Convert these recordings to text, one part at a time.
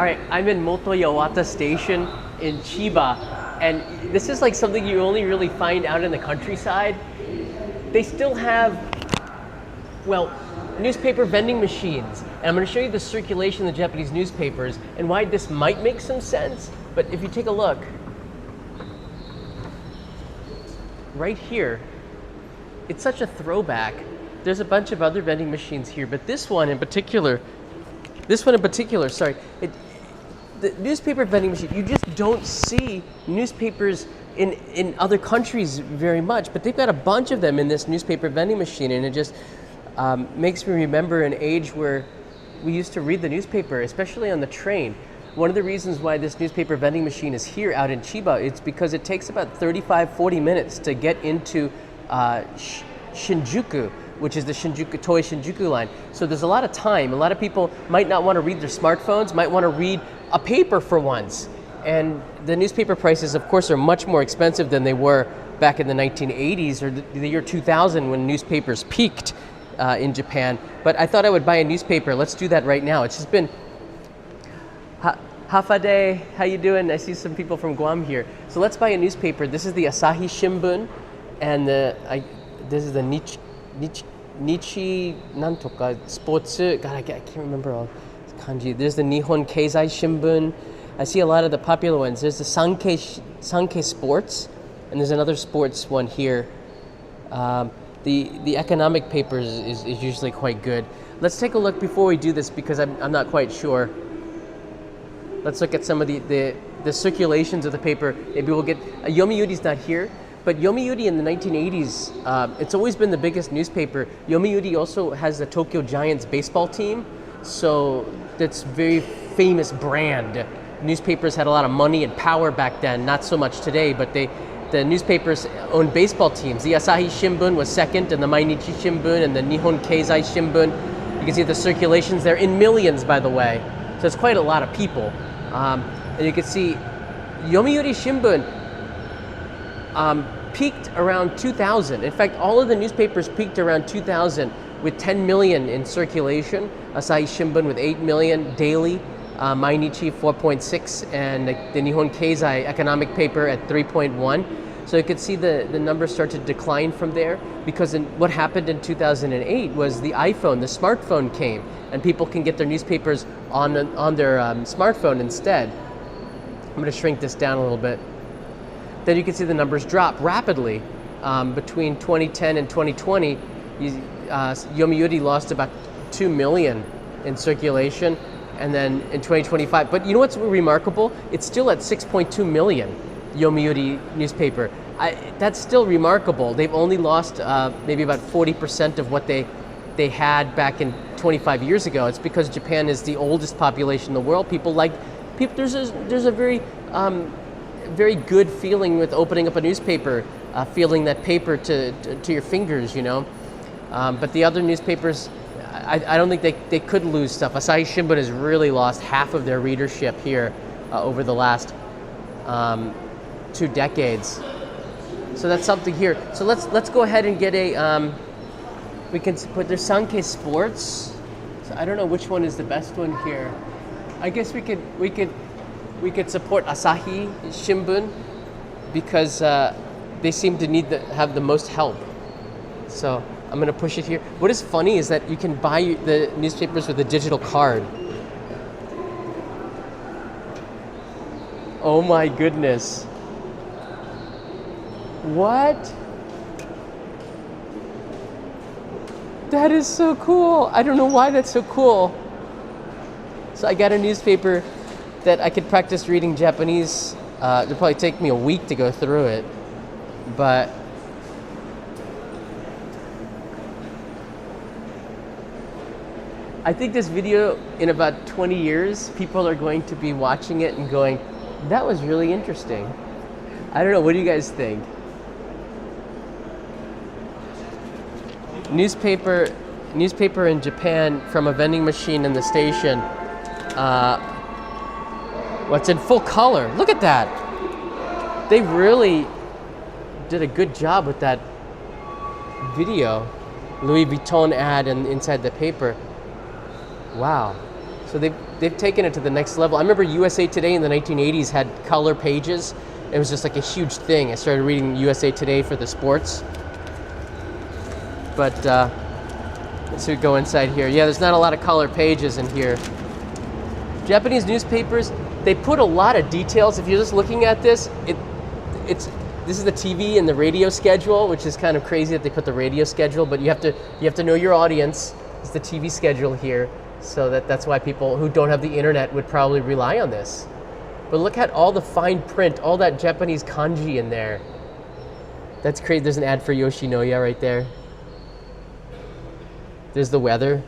All right, I'm in Motoyawata Station in Chiba, and this is like something you only really find out in the countryside. They still have, well, newspaper vending machines. And I'm going to show you the circulation of the Japanese newspapers and why this might make some sense. But if you take a look, right here, it's such a throwback. There's a bunch of other vending machines here, but this one in particular, sorry, the newspaper vending machine, you just don't see newspapers in other countries very much, but they've got a bunch of them in this newspaper vending machine, and it just makes me remember an age where we used to read the newspaper, especially on the train. One of the reasons why this newspaper vending machine is here out in Chiba, it's because it takes about 35-40 minutes to get into Shinjuku, which is the Toei Shinjuku line. So there's a lot of time. A lot of people might not want to read their smartphones, might want to read a paper for once. And the newspaper prices, of course, are much more expensive than they were back in the 1980s or the year 2000 when newspapers peaked in Japan. But I thought I would buy a newspaper. Let's do that right now. It's just been Hafade, how you doing? I see some people from Guam here. So let's buy a newspaper. This is the Asahi Shimbun, and this is the Nichi Nantoka Sports. God, I can't remember all kanji. There's the Nihon Keizai Shimbun. I see a lot of the popular ones. There's the Sankei Sports, and there's another sports one here. The economic papers is usually quite good. Let's take a look before we do this because I'm not quite sure. Let's look at some of the circulations of the paper. Maybe we'll get Yomi Yuri's not here, but Yomi Yuri in the 1980s, it's always been the biggest newspaper. Yomi Yuri also has the Tokyo Giants baseball team, so that's very famous brand. Newspapers had a lot of money and power back then, not so much today, but the newspapers owned baseball teams. The Asahi Shimbun was second, and the Mainichi Shimbun and the Nihon Keizai Shimbun. You can see the circulations there in millions, by the way. So it's quite a lot of people. And you can see Yomiuri Shimbun peaked around 2000. In fact, all of the newspapers peaked around 2000 with 10 million in circulation. Asahi Shimbun with 8 million daily. Mainichi 4.6, and the Nihon Keizai economic paper at 3.1. So you could see the numbers start to decline from there because what happened in 2008 was the iPhone, the smartphone came, and people can get their newspapers on their smartphone instead. I'm going to shrink this down a little bit. Then you can see the numbers drop rapidly. Between 2010 and 2020, Yomiuri lost about 2 million in circulation. And then in 2025, but you know what's remarkable? It's still at 6.2 million, Yomiuri newspaper. That's still remarkable. They've only lost maybe about 40% of what they had back in 25 years ago. It's because Japan is the oldest population in the world. There's a very very good feeling with opening up a newspaper, feeling that paper to your fingers, you know. But the other newspapers, I don't think they could lose stuff. Asahi Shimbun has really lost half of their readership here over the last 2 decades. So that's something here. So let's go ahead and get a. We can put there's Sankei Sports. So I don't know which one is the best one here. I guess we could support Asahi Shimbun because they seem to have the most help. So I'm going to push it here. What is funny is that you can buy the newspapers with a digital card. Oh my goodness. What? That is so cool. I don't know why that's so cool. So I got a newspaper that I could practice reading Japanese. It'll probably take me a week to go through it. But I think this video, in about 20 years, people are going to be watching it and going, that was really interesting. I don't know, what do you guys think? Newspaper in Japan from a vending machine in the station. What's in full color? Look at that. They really did a good job with that video. Louis Vuitton ad inside the paper. Wow. So they've taken it to the next level. I remember USA Today in the 1980s had color pages. It was just like a huge thing. I started reading USA Today for the sports. But let's see, go inside here. Yeah, there's not a lot of color pages in here. Japanese newspapers, they put a lot of details. If you're just looking at this, this is the TV and the radio schedule, which is kind of crazy that they put the radio schedule, but you have to know your audience. It's the TV schedule here, so that's why people who don't have the internet would probably rely on this. But look at all the fine print, all that Japanese kanji in there. That's crazy. There's an ad for Yoshinoya right there. There's the weather.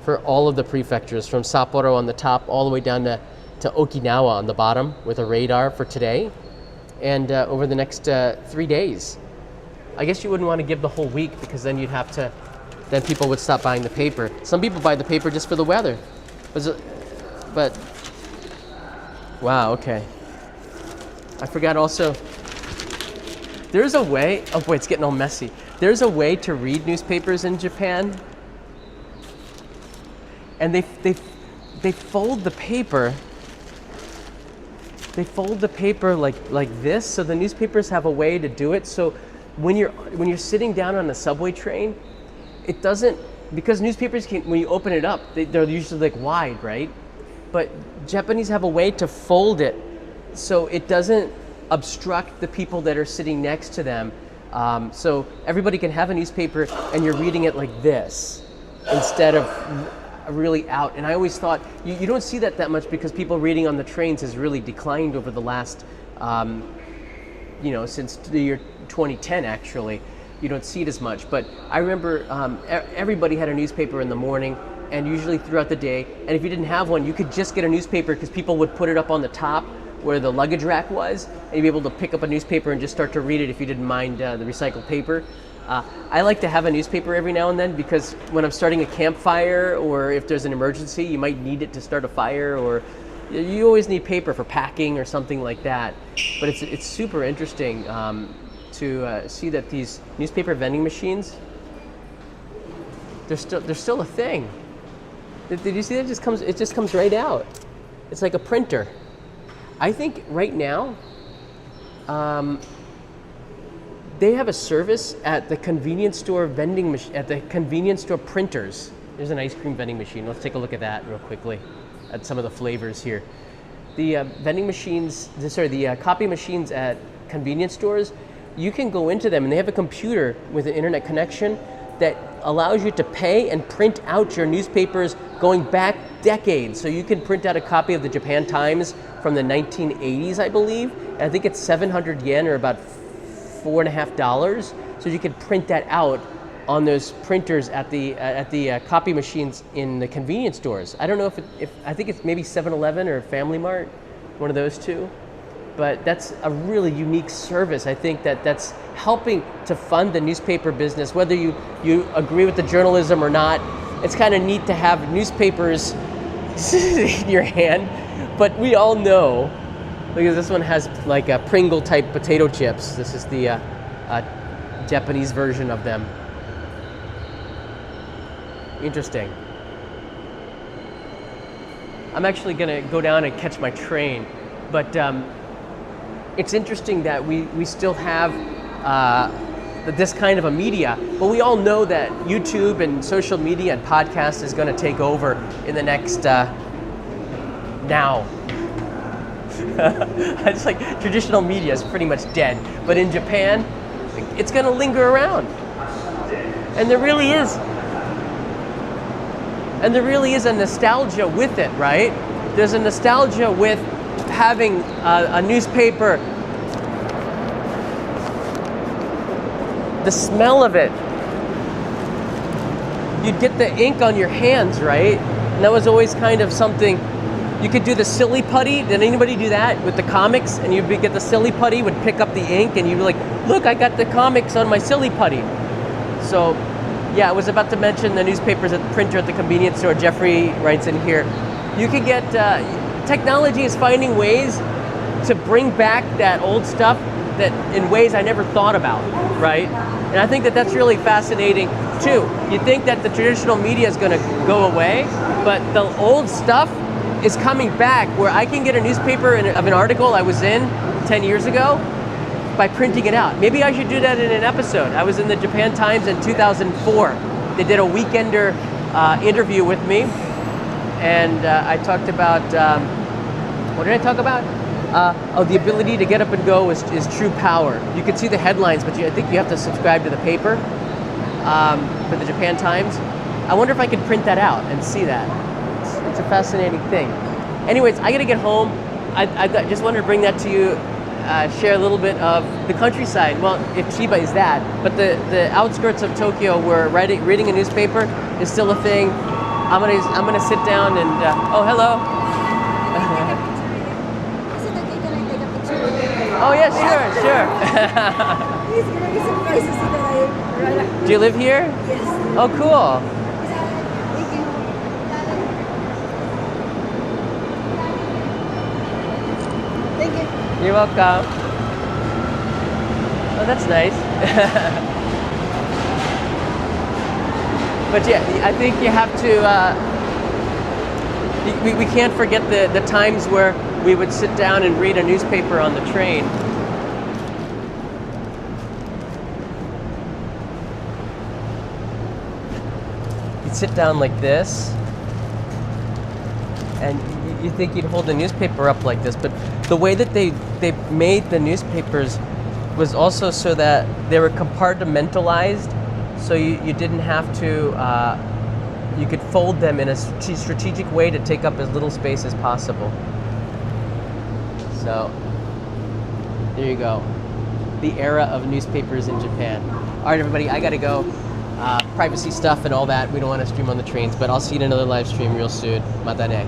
For all of the prefectures, from Sapporo on the top all the way down to Okinawa on the bottom, with a radar for today and over the next 3 days. I guess you wouldn't want to give the whole week, because then then people would stop buying the paper. Some people buy the paper just for the weather. But wow, okay. I forgot also, there's a way, oh boy, it's getting all messy. There's a way to read newspapers in Japan, and they fold the paper. They fold the paper like this, so the newspapers have a way to do it. So when you're sitting down on a subway train, it doesn't, because newspapers can, when you open it up, they're usually like wide, right? But Japanese have a way to fold it so it doesn't obstruct the people that are sitting next to them. So everybody can have a newspaper and you're reading it like this instead of really out. And I always thought, you don't see that much, because people reading on the trains has really declined over the last, since the year 2010 actually. You don't see it as much. But I remember everybody had a newspaper in the morning and usually throughout the day. And if you didn't have one, you could just get a newspaper, because people would put it up on the top where the luggage rack was, and you'd be able to pick up a newspaper and just start to read it if you didn't mind the recycled paper. I like to have a newspaper every now and then, because when I'm starting a campfire, or if there's an emergency, you might need it to start a fire, or you always need paper for packing or something like that. But it's super interesting to see that these newspaper vending machines, they're still a thing. Did you see that? It just comes right out. It's like a printer. I think right now, they have a service at the convenience store vending machine, at the convenience store printers. There's an ice cream vending machine. Let's take a look at that real quickly, at some of the flavors here. The vending machines, the copy machines at convenience stores, you can go into them and they have a computer with an internet connection that allows you to pay and print out your newspapers going back decades. So you can print out a copy of the Japan Times from the 1980s, I believe. And I think it's 700 yen, or about $4.50. So you can print that out on those printers at the copy machines in the convenience stores. I don't know if I think it's maybe 7-Eleven or Family Mart, one of those two. But that's a really unique service. I think that's helping to fund the newspaper business, whether you agree with the journalism or not. It's kind of neat to have newspapers in your hand, but we all know, because this one has like a Pringle type potato chips. This is the Japanese version of them. Interesting. I'm actually gonna go down and catch my train, but it's interesting that we still have this kind of a media, but we all know that YouTube and social media and podcast is going to take over in the next now. It's like traditional media is pretty much dead, but in Japan, it's going to linger around, and there really is a nostalgia with it, right? There's a nostalgia with having a newspaper, the smell of it. You'd get the ink on your hands, right? And that was always kind of something. You could do the silly putty. Did anybody do that with the comics? And you'd get the silly putty, would pick up the ink, and you'd be like, look, I got the comics on my silly putty. So yeah, I was about to mention the newspapers at the printer at the convenience store. Jeffrey writes in here, you could get, technology is finding ways to bring back that old stuff that in ways I never thought about, right? And I think that's really fascinating too. You think that the traditional media is going to go away, but the old stuff is coming back, where I can get a newspaper of an article I was in 10 years ago by printing it out. Maybe I should do that in an episode. I was in the Japan Times in 2004. They did a weekender interview with me, and I talked about, what did I talk about? The ability to get up and go is true power. You can see the headlines, but I think you have to subscribe to the paper for the Japan Times. I wonder if I could print that out and see that. It's a fascinating thing. Anyways, I gotta get home. I just wanted to bring that to you, share a little bit of the countryside. Well, if Chiba is that, but the outskirts of Tokyo where reading a newspaper is still a thing. I'm gonna sit down and, oh, hello. Oh yeah, sure. He's gonna be surprised to see that I. Do you live here? Yes. Oh, cool. Thank you. Thank you. You're welcome. Oh, that's nice. But yeah, I think you have to. We can't forget the times where we would sit down and read a newspaper on the train. You'd sit down like this, and you think you'd hold the newspaper up like this, but the way that they made the newspapers was also so that they were compartmentalized, so you didn't have to, you could fold them in a strategic way to take up as little space as possible. So, there you go. The era of newspapers in Japan. All right, everybody, I gotta go. Privacy stuff and all that, we don't want to stream on the trains, but I'll see you in another live stream real soon. Mata ne.